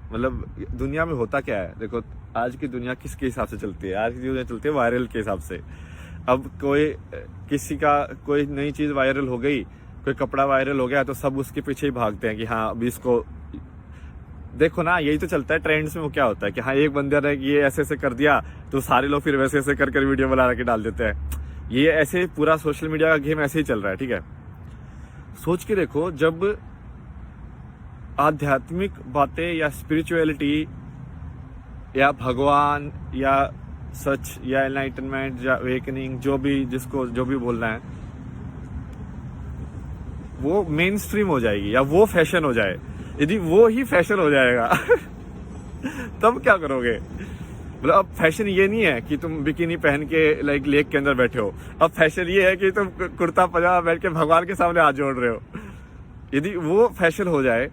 मतलब दुनिया में होता क्या है, देखो आज की दुनिया किसके हिसाब से चलती है? आज की दुनिया चलती है वायरल के हिसाब से। अब कोई किसी का कोई नई चीज वायरल हो गई, कोई कपड़ा वायरल हो गया तो सब उसके पीछे ही भागते हैं कि हाँ अभी इसको देखो ना। यही तो चलता है ट्रेंड्स में। वो क्या होता है कि हाँ एक बंदे ने ये ऐसे ऐसे कर दिया तो सारे लोग फिर वैसे ऐसे कर वीडियो बना के डाल देते हैं। ये ऐसे पूरा सोशल मीडिया का गेम ऐसे ही चल रहा है, ठीक है। सोच के देखो, जब आध्यात्मिक बातें या स्पिरिचुअलिटी या भगवान या सच या एनलाइटनमेंट या अवेकनिंग, जो भी जिसको जो भी बोलना है, वो मेन स्ट्रीम हो जाएगी या वो फैशन हो जाए, यदि वो ही फैशन हो जाएगा तब क्या करोगे? मतलब अब फैशन ये नहीं है कि तुम बिकिनी पहन के लाइक लेक के अंदर बैठे हो। अब फैशन ये है कि तुम कुर्ता पजामा बैठ के भगवान के सामने हाथ जोड़ रहे हो। यदि वो फैशन हो जाए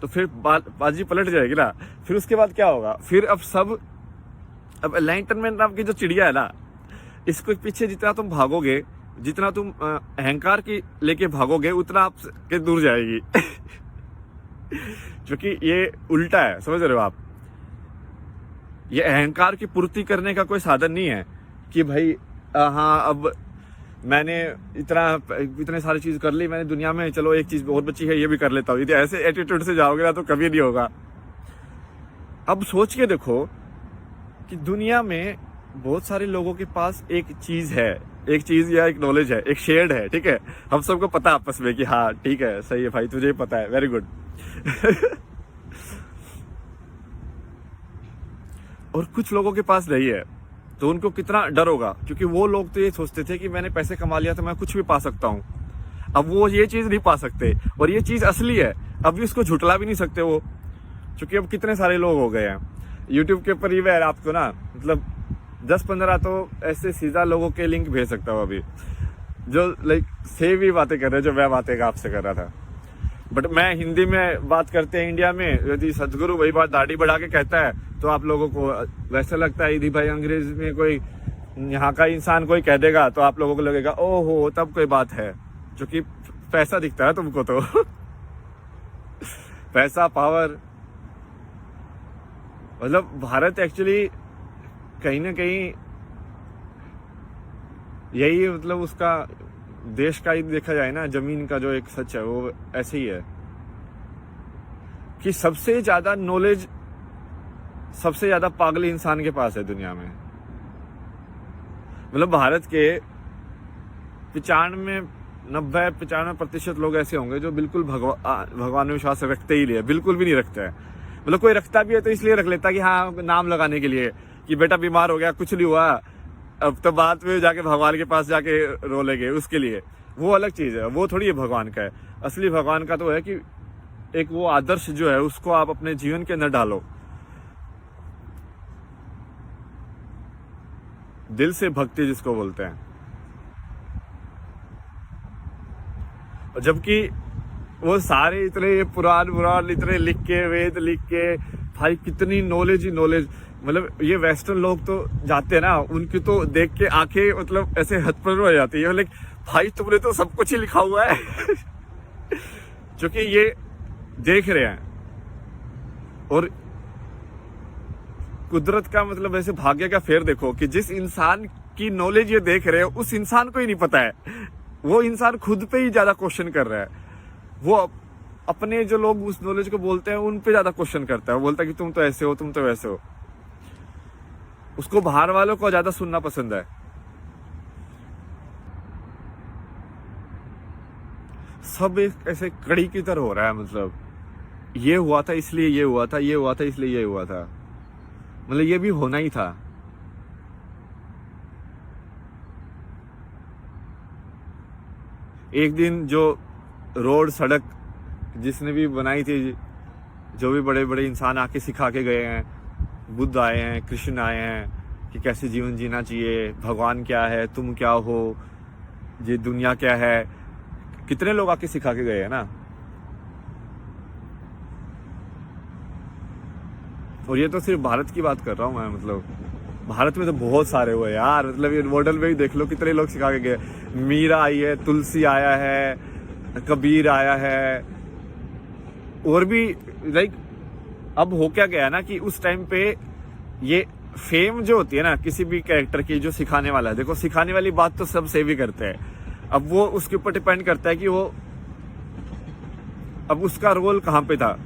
तो फिर बाजी पलट जाएगी ना। फिर उसके बाद क्या होगा? फिर अब एनलाइटनमेंट नाम की जो चिड़िया है ना, इसको पीछे जितना तुम भागोगे, जितना तुम अहंकार की लेके भागोगे, उतना आप के दूर जाएगी क्योंकि ये उल्टा है, समझ रहे हो आप? ये अहंकार की पूर्ति करने का कोई साधन नहीं है कि भाई हाँ अब मैंने इतने सारी चीज कर ली मैंने दुनिया में, चलो एक चीज और बची है ये भी कर लेता हूँ। यदि ऐसे एटीट्यूड से जाओगे ना तो कभी नहीं होगा। अब सोच के देखो कि दुनिया में बहुत सारे लोगों के पास एक चीज है, एक चीज या एक नॉलेज है, एक शेयर्ड है, ठीक है। हम सबको पता है आपस में कि हाँ ठीक है, सही है भाई, तुझे ही पता है, वेरी गुड और कुछ लोगों के पास नहीं है, तो उनको कितना डर होगा, क्योंकि वो लोग तो ये सोचते थे कि मैंने पैसे कमा लिया तो मैं कुछ भी पा सकता हूँ। अब वो ये चीज नहीं पा सकते, और ये चीज असली है, अभी उसको झुटला भी नहीं सकते वो, क्योंकि अब कितने सारे लोग हो गए हैं यूट्यूब के ऊपर। ये आपको ना मतलब 10-15 तो ऐसे सीधा लोगों के लिंक भेज सकता हूँ अभी, जो लाइक सेम ही बातें कर रहे हैं जो मैं बातें आपसे कर रहा था। बट मैं हिंदी में बात करते हैं इंडिया में, यदि सदगुरु वही बात दाढ़ी बढ़ा के कहता है तो आप लोगों को वैसा लगता है यदि भाई अंग्रेज में कोई यहाँ का इंसान कोई कह देगा तो आप लोगों को लगेगा ओहो तब कोई बात है, क्योंकि पैसा दिखता है तुमको तो पैसा, पावर। मतलब भारत एक्चुअली कहीं ना कहीं यही मतलब उसका देश का ही देखा जाए ना, जमीन का जो एक सच है वो ऐसे ही है कि सबसे ज्यादा नॉलेज सबसे ज्यादा पागल इंसान के पास है दुनिया में। मतलब भारत के 95% लोग ऐसे होंगे जो बिल्कुल भगवान में विश्वास रखते ही नहीं, बिल्कुल भी नहीं रखते हैं। मतलब कोई रखता भी है तो इसलिए रख लेता है कि हाँ नाम लगाने के लिए कि बेटा बीमार हो गया, कुछ नहीं हुआ, अब तो बाद में जाके भगवान के पास जाके रो लेंगे उसके लिए, वो अलग चीज है, वो थोड़ी है भगवान का है। असली भगवान का तो है कि एक वो आदर्श जो है उसको आप अपने जीवन के अंदर डालो, दिल से भक्ति जिसको बोलते हैं। जबकि वो सारे इतने पुराण इतने लिख के, वेद लिख के, भाई कितनी नॉलेज ही नॉलेज। मतलब ये वेस्टर्न लोग तो जाते हैं ना, उनकी तो देख के आंखें मतलब ऐसे हथपड़ हो जाती है, लेकिन भाई तुमने तो सब कुछ ही लिखा हुआ है क्योंकि ये देख रहे हैं। और कुदरत का मतलब ऐसे भाग्य का फेर देखो कि जिस इंसान की नॉलेज ये देख रहे हैं उस इंसान को ही नहीं पता है, वो इंसान खुद पे ही ज्यादा क्वेश्चन कर रहा है। वो अपने जो लोग उस नॉलेज को बोलते हैं उन पे ज्यादा क्वेश्चन करता है, वो बोलता है कि तुम तो ऐसे हो, तुम तो वैसे हो। उसको बाहर वालों को ज्यादा सुनना पसंद है। सब एक ऐसे कड़ी की तरह हो रहा है, मतलब ये हुआ था इसलिए ये हुआ था, ये हुआ था इसलिए ये हुआ था, मतलब ये भी होना ही था। एक दिन जो रोड सड़क जिसने भी बनाई थी, जो भी बड़े बड़े इंसान आके सिखा के गए हैं, बुद्ध आए हैं, कृष्ण आए हैं कि कैसे जीवन जीना चाहिए, भगवान क्या है, तुम क्या हो, ये दुनिया क्या है, कितने लोग आके सिखा के गए हैं ना। और ये तो सिर्फ भारत की बात कर रहा हूँ मैं, मतलब भारत में तो बहुत सारे हुए यार। मतलब ये मॉडल में ही देख लो कितने लोग सिखा के गए। मीरा आई है, तुलसी आया है, कबीर आया है, और भी लाइक अब हो क्या गया ना कि उस टाइम पे ये फेम जो होती है ना किसी भी कैरेक्टर की, जो सिखाने वाला है, देखो सिखाने वाली बात तो सब से भी करते हैं। अब वो उसके ऊपर डिपेंड करता है कि वो अब उसका रोल कहाँ पे था।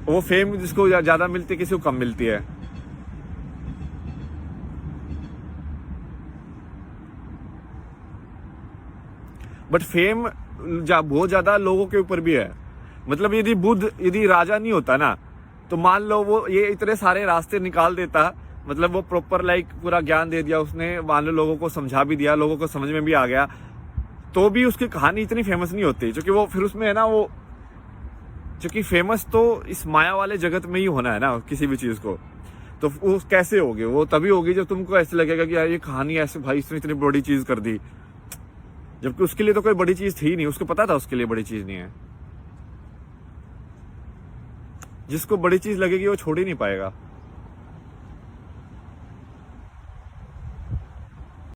वो फेम जिसको ज्यादा मिलती है, किसी को कम मिलती है। बट फेम बहुत ज्यादा लोगों के ऊपर भी है। मतलब यदि राजा नहीं होता ना, तो मान लो वो ये इतने सारे रास्ते निकाल देता, मतलब वो प्रॉपर लाइक पूरा ज्ञान दे दिया उसने, मान लो लोगों को समझा भी दिया, लोगों को समझ में भी आ गया, तो भी उसकी कहानी इतनी फेमस नहीं होती। क्योंकि वो फिर उसमें है ना, वो क्योंकि फेमस तो इस माया वाले जगत में ही होना है ना किसी भी चीज को। तो वो कैसे होगी? वो तभी होगी जब तुमको ऐसे लगेगा कि यार ये कहानी ऐसे, भाई इसने इतनी बड़ी चीज कर दी, जबकि उसके लिए तो कोई बड़ी चीज थी नहीं। उसको पता था उसके लिए बड़ी चीज नहीं है। जिसको बड़ी चीज लगेगी वो छोड़ ही नहीं पाएगा।